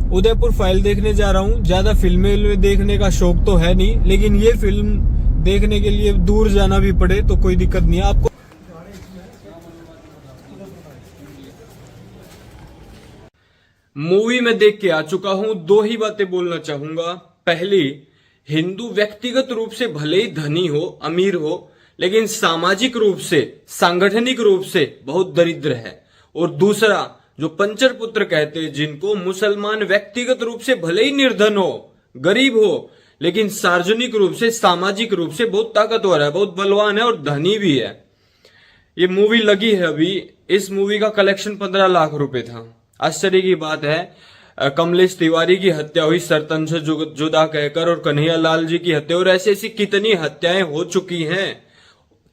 Udaipur file देखने जा रहा हूँ। ज्यादा फिल्में देखने का शौक तो है नहीं, लेकिन ये फिल्म देखने के लिए दूर जाना भी पड़े तो कोई दिक्कत नहीं है आपको। मूवी में देख के आ चुका हूं, दो ही बातें बोलना चाहूंगा। पहली, हिंदू व्यक्तिगत रूप से भले ही धनी हो, अमीर हो, लेकिन सामाजिक रूप से, सांगठनिक रूप से बहुत दरिद्र है। और दूसरा, जो पंचर पुत्र कहते हैं जिनको, मुसलमान व्यक्तिगत रूप से भले ही निर्धन हो, गरीब हो, लेकिन सार्वजनिक रूप से, सामाजिक रूप से बहुत ताकतवर है, बहुत बलवान है और धनी भी है। ये मूवी लगी है अभी, इस मूवी का कलेक्शन 15 लाख रुपए था। आश्चर्य की बात है, कमलेश तिवारी की हत्या हुई सरतन से जुदा कहकर, और कन्हैया लाल जी की हत्या, और ऐसी ऐसी कितनी हत्याएं हो चुकी हैं।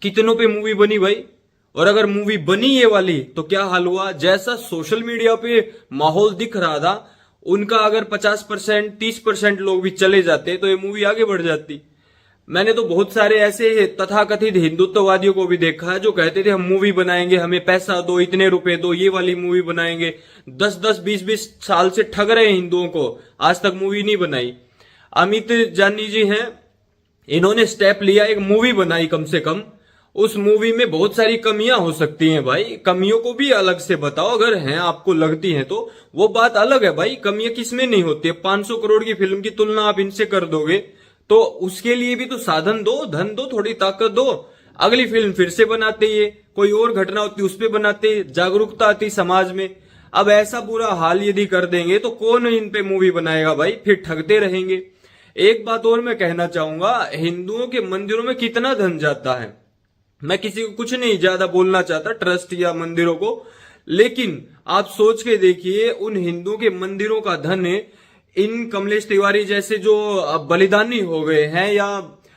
कितनों पे मूवी बनी भाई। और अगर मूवी बनी ये वाली तो क्या हाल हुआ। जैसा सोशल मीडिया पे माहौल दिख रहा था, उनका अगर 50% 30% लोग भी चले जाते तो ये मूवी आगे बढ़ जाती। मैंने तो बहुत सारे ऐसे तथाकथित हिंदुत्ववादियों को भी देखा है जो कहते थे हम मूवी बनाएंगे, हमें पैसा दो, इतने रुपए दो, ये वाली मूवी बनाएंगे। 10-10 20-20 साल से ठग रहे हैं हिंदुओं को, आज तक मूवी नहीं बनाई। अमित जानी जी हैं, इन्होंने स्टेप लिया, एक मूवी बनाई कम से कम। उस मूवी में बहुत सारी कमियां हो सकती हैं भाई, कमियों को भी अलग से बताओ, अगर हैं आपको लगती हैं तो वो बात अलग है भाई। कमियां किसमें नहीं होती है। 500 करोड़ की फिल्म की तुलना आप इनसे कर दोगे तो उसके लिए भी तो साधन दो, धन दो, थोड़ी ताकत दो। अगली फिल्म फिर से बनाते, ये कोई और घटना होती उस पर बनाते, जागरूकता आती समाज में। अब ऐसा बुरा हाल यदि कर देंगे तो कौन इन पे मूवी बनाएगा भाई, फिर ठगते रहेंगे। एक बात और मैं कहना चाहूंगा, हिंदुओं के मंदिरों में कितना धन जाता है। मैं किसी को कुछ नहीं ज्यादा बोलना चाहता, ट्रस्ट या मंदिरों को, लेकिन आप सोच के देखिए उन हिंदुओं के मंदिरों का धन इन कमलेश तिवारी जैसे जो बलिदानी हो गए हैं, या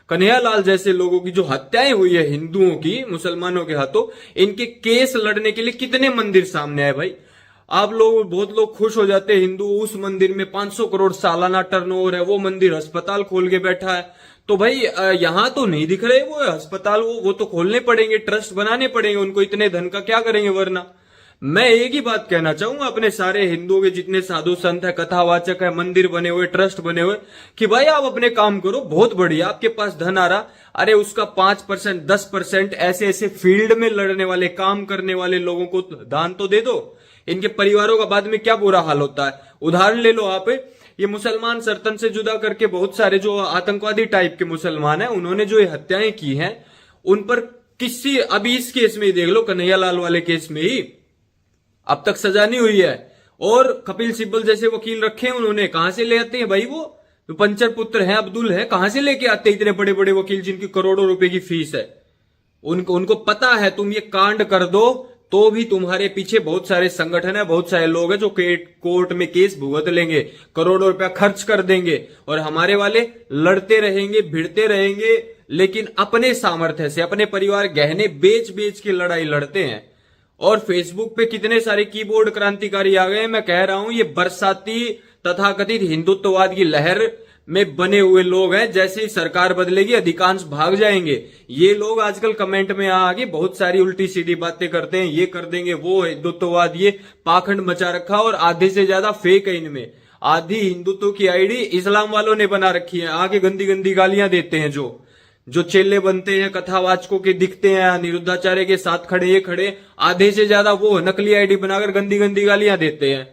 कन्हैया लाल जैसे लोगों की जो हत्याएं हुई है हिंदुओं की मुसलमानों के हाथों, इनके केस लड़ने के लिए कितने मंदिर सामने आए भाई। आप लोग, बहुत लोग खुश हो जाते हैं हिंदू, उस मंदिर में 500 करोड़ सालाना टर्नओवर है, वो मंदिर अस्पताल खोल के बैठा है। तो भाई यहां तो नहीं दिख रहे वो अस्पताल, वो तो खोलने पड़ेंगे, ट्रस्ट बनाने पड़ेंगे उनको, इतने धन का क्या करेंगे वरना। मैं एक ही बात कहना चाहूंगा अपने सारे हिंदुओं के जितने साधु संत है, कथावाचक है, मंदिर बने हुए, ट्रस्ट बने हुए, कि भाई आप अपने काम करो, बहुत बढ़िया, आपके पास धन आ रहा, अरे उसका 5% 10% ऐसे ऐसे फील्ड में लड़ने वाले, काम करने वाले लोगों को दान तो दे दो। इनके परिवारों का बाद में क्या बुरा हाल होता है। उदाहरण ले लो आप, ये मुसलमान सरतन से जुदा करके बहुत सारे जो आतंकवादी टाइप के मुसलमान हैं, उन्होंने जो ये हत्याएं की हैं, उन पर किसी, अभी इस केस में ही देख लो, कन्हैया लाल वाले केस में ही अब तक सजा नहीं हुई है। और कपिल सिब्बल जैसे वकील रखे हैं उन्होंने, कहां से ले आते हैं भाई वो तो पंचर पुत्र है, अब्दुल है, कहां से लेके आते हैं इतने बड़े बड़े वकील जिनकी करोड़ों रुपए की फीस है। उनको पता है तुम ये कांड कर दो तो भी तुम्हारे पीछे बहुत सारे संगठन है, बहुत सारे लोग हैं जो कोर्ट में केस भुगत लेंगे, करोड़ों रुपया खर्च कर देंगे, और हमारे वाले लड़ते रहेंगे, भिड़ते रहेंगे, लेकिन अपने सामर्थ्य से, अपने परिवार गहने बेच बेच के लड़ाई लड़ते हैं। और फेसबुक पे कितने सारे कीबोर्ड क्रांतिकारी आ गए हैं। मैं कह रहा हूं ये बरसाती तथाकथित हिंदुत्ववाद की लहर में बने हुए लोग हैं। जैसे ही सरकार बदलेगी अधिकांश भाग जाएंगे। ये लोग आजकल कमेंट में आके बहुत सारी उल्टी सीधी बातें करते हैं, ये कर देंगे, वो हिंदुत्ववाद, ये पाखंड मचा रखा, और आधे से ज्यादा फेक है इनमें। आधी हिंदुत्व की आईडी इस्लाम वालों ने बना रखी है, आके गंदी गंदी गालियां देते हैं। जो चेले बनते हैं, कथावाचकों के दिखते हैं, निरुद्धाचार्य के साथ खड़े, ये खड़े, आधे से ज्यादा वो नकली आईडी बनाकर गंदी गंदी गालियां देते हैं,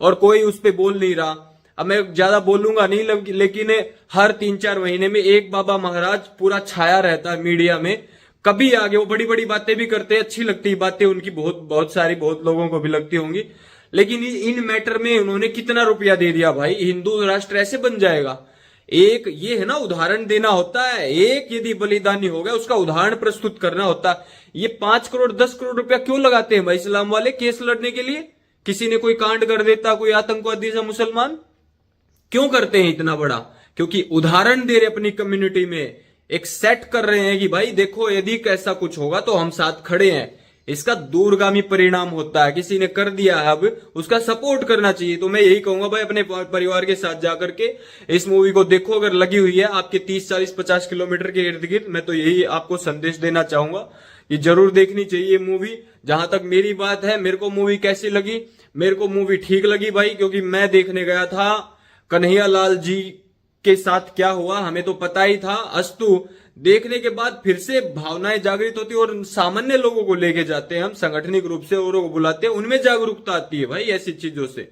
और कोई उस पर बोल नहीं रहा। अब मैं ज्यादा बोलूंगा नहीं, लेकिन हर 3-4 महीने में एक बाबा महाराज पूरा छाया रहता है मीडिया में। कभी आगे वो बड़ी बड़ी बातें भी करते हैं, अच्छी लगती है बातें उनकी, बहुत सारी, बहुत लोगों को भी लगती होंगी, लेकिन इन मैटर में उन्होंने कितना रुपया दे दिया भाई। हिंदू राष्ट्र ऐसे बन जाएगा। एक ये है ना, उदाहरण देना होता है, एक यदि बलिदानी हो गया उसका उदाहरण प्रस्तुत करना होता है। ये 5 करोड़ 10 करोड़ रुपया क्यों लगाते हैं भाई इस्लाम वाले केस लड़ने के लिए। किसी ने कोई कांड कर देता, कोई आतंकवादी सा मुसलमान, क्यों करते हैं इतना बड़ा? क्योंकि उदाहरण दे रहे अपनी कम्युनिटी में, एक सेट कर रहे हैं कि भाई देखो यदि कैसा कुछ होगा तो हम साथ खड़े हैं। इसका दूरगामी परिणाम होता है। किसी ने कर दिया है, अब उसका सपोर्ट करना चाहिए। तो मैं यही कहूंगा भाई, अपने परिवार के साथ जाकर के इस मूवी को देखो। अगर लगी हुई है आपके 30-40-50 किलोमीटर के इर्द गिर्द, मैं तो यही आपको संदेश देना चाहूंगा, ये जरूर देखनी चाहिए मूवी। जहां तक मेरी बात है, मेरे को मूवी कैसी लगी, मेरे को मूवी ठीक लगी भाई, क्योंकि मैं देखने गया था कन्हैया लाल जी के साथ क्या हुआ हमें तो पता ही था। अस्तु देखने के बाद फिर से भावनाएं जागृत होती है और सामान्य लोगों को लेके जाते हैं हम सांगठनिक रूप से, औरों को बुलाते हैं, उनमें जागरूकता आती है भाई ऐसी चीजों से।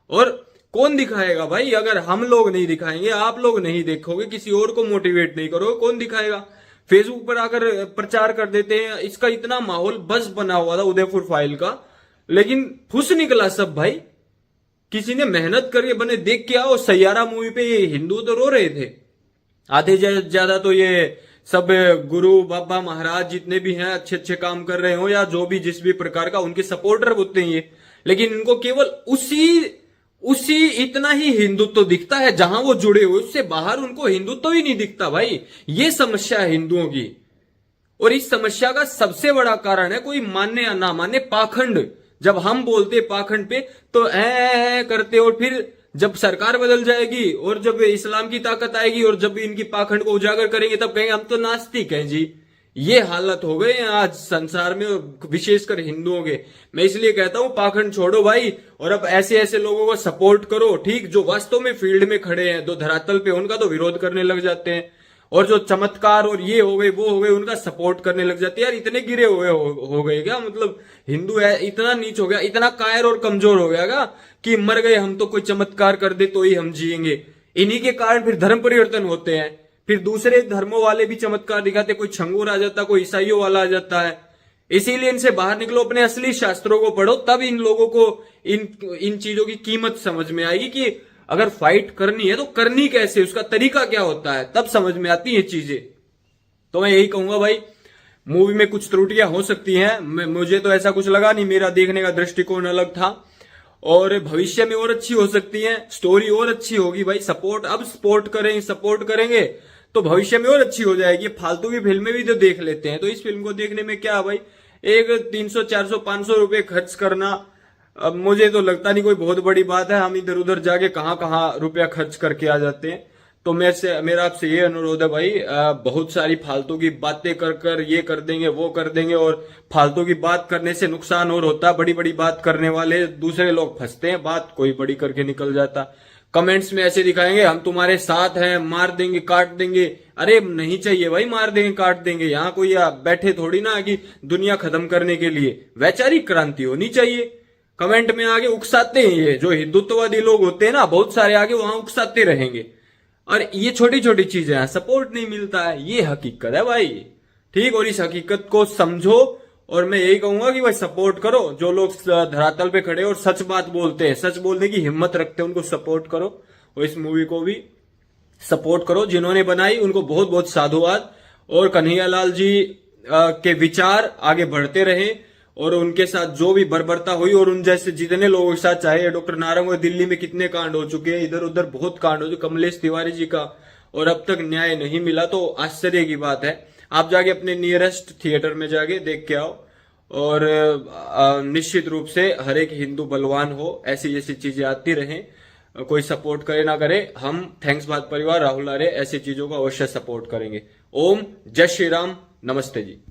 और कौन दिखाएगा भाई? अगर हम लोग नहीं दिखाएंगे, आप लोग नहीं देखोगे, किसी और को मोटिवेट नहीं करोगे, कौन दिखाएगा? फेसबुक पर आकर प्रचार कर देते हैं। इसका इतना माहौल बस बना हुआ था उदयपुर फाइल का, लेकिन फुस निकला सब भाई। किसी ने मेहनत करके बने, देख के आओ सैयारा मूवी पे ये हिंदू तो रो रहे थे, आधे ज्यादा तो ये सब गुरु बाबा महाराज जितने भी हैं अच्छे अच्छे काम कर रहे हो या जो भी जिस भी प्रकार का, उनके सपोर्टर होते हैं ये। लेकिन इनको केवल उसी इतना ही हिंदुत्व दिखता है जहां वो जुड़े हुए, उससे बाहर उनको हिंदुत्व ही नहीं दिखता भाई। ये समस्या है हिंदुओं की, और इस समस्या का सबसे बड़ा कारण है कोई माने या ना माने पाखंड। जब हम बोलते पाखंड पे तो ऐ करते, और फिर जब सरकार बदल जाएगी और जब इस्लाम की ताकत आएगी और जब इनकी पाखंड को उजागर करेंगे तब कहेंगे हम तो नास्तिक हैं जी। ये हालत हो गए हैं आज संसार में, विशेषकर हिंदुओं के। मैं इसलिए कहता हूं पाखंड छोड़ो भाई, और अब ऐसे ऐसे लोगों को सपोर्ट करो, ठीक, जो वास्तव में फील्ड में खड़े हैं, जो धरातल पे, उनका तो विरोध करने लग जाते हैं, और जो चमत्कार और ये हो गए वो हो गए उनका सपोर्ट करने लग जाते हैं। यार इतने गिरे हुए हो गए क्या? मतलब हिंदू है इतना नीच हो गया, इतना कायर और कमजोर हो गया क्या कि मर गए हम तो कोई चमत्कार कर दे तो ही हम जिएंगे। इन्हीं के कारण फिर धर्म परिवर्तन होते हैं, फिर दूसरे धर्मों वाले भी चमत्कार दिखाते, कोई छंगूर आ जाता, कोई ईसाइयों वाला आ जाता है। इसीलिए इनसे बाहर निकलो, अपने असली शास्त्रों को पढ़ो, तब इन लोगों को इन चीजों की कीमत समझ में आएगी कि अगर फाइट करनी है तो करनी कैसे, उसका तरीका क्या होता है, तब समझ में आती है चीजें। तो मैं यही कहूंगा भाई, मूवी में कुछ त्रुटियां हो सकती हैं, मुझे तो ऐसा कुछ लगा नहीं, मेरा देखने का दृष्टिकोण अलग था, और भविष्य में और अच्छी हो सकती है, स्टोरी और अच्छी होगी भाई। अब सपोर्ट करेंगे तो भविष्य में और अच्छी हो जाएगी। फालतू की फिल्में भी तो देख लेते हैं, तो इस फिल्म को देखने में क्या भाई, एक 300 400 500 रुपए खर्च करना, अब मुझे तो लगता नहीं कोई बहुत बड़ी बात है। हम इधर उधर जाके कहां रुपया खर्च करके आ जाते हैं। तो मेरा आपसे ये अनुरोध है भाई, बहुत सारी फालतू की बातें कर ये कर देंगे वो कर देंगे, और फालतू की बात करने से नुकसान और होता है। बड़ी बड़ी बात करने वाले दूसरे लोग फंसते हैं, बात कोई बड़ी करके निकल जाता। कमेंट्स में ऐसे दिखाएंगे हम तुम्हारे साथ हैं, मार देंगे काट देंगे। अरे नहीं चाहिए भाई मार देंगे काट देंगे, यहाँ कोई बैठे थोड़ी ना कि दुनिया खत्म करने के लिए। वैचारिक क्रांति होनी चाहिए। कमेंट में आगे उकसाते हैं, ये जो हिंदुत्ववादी लोग होते हैं ना बहुत सारे, आगे वहां उकसाते रहेंगे, और ये छोटी छोटी चीजें हैं, सपोर्ट नहीं मिलता है, ये हकीकत है भाई, ठीक। और इस हकीकत को समझो, और मैं यही कहूंगा कि भाई सपोर्ट करो जो लोग धरातल पे खड़े और सच बात बोलते हैं, सच बोलने की हिम्मत रखते हैं, उनको सपोर्ट करो, और इस मूवी को भी सपोर्ट करो। जिन्होंने बनाई उनको बहुत बहुत साधुवाद, और कन्हैया लाल जी के विचार आगे बढ़ते रहे, और उनके साथ जो भी बर्बरता हुई, और उन जैसे जितने लोगों के साथ, चाहे डॉक्टर नारंग, दिल्ली में कितने कांड हो चुके हैं, इधर उधर बहुत कांड हो चुके, कमलेश तिवारी जी का, और अब तक न्याय नहीं मिला, तो आश्चर्य की बात है। आप जाके अपने नियरेस्ट थिएटर में जाके देख के आओ, और निश्चित रूप से हर एक हिंदू बलवान हो, ऐसी जैसी चीजें आती रहें, कोई सपोर्ट करे ना करे, हम थैंक्स भारत परिवार राहुल आर्य ऐसी चीजों को अवश्य सपोर्ट करेंगे। ओम जय श्री राम, नमस्ते जी।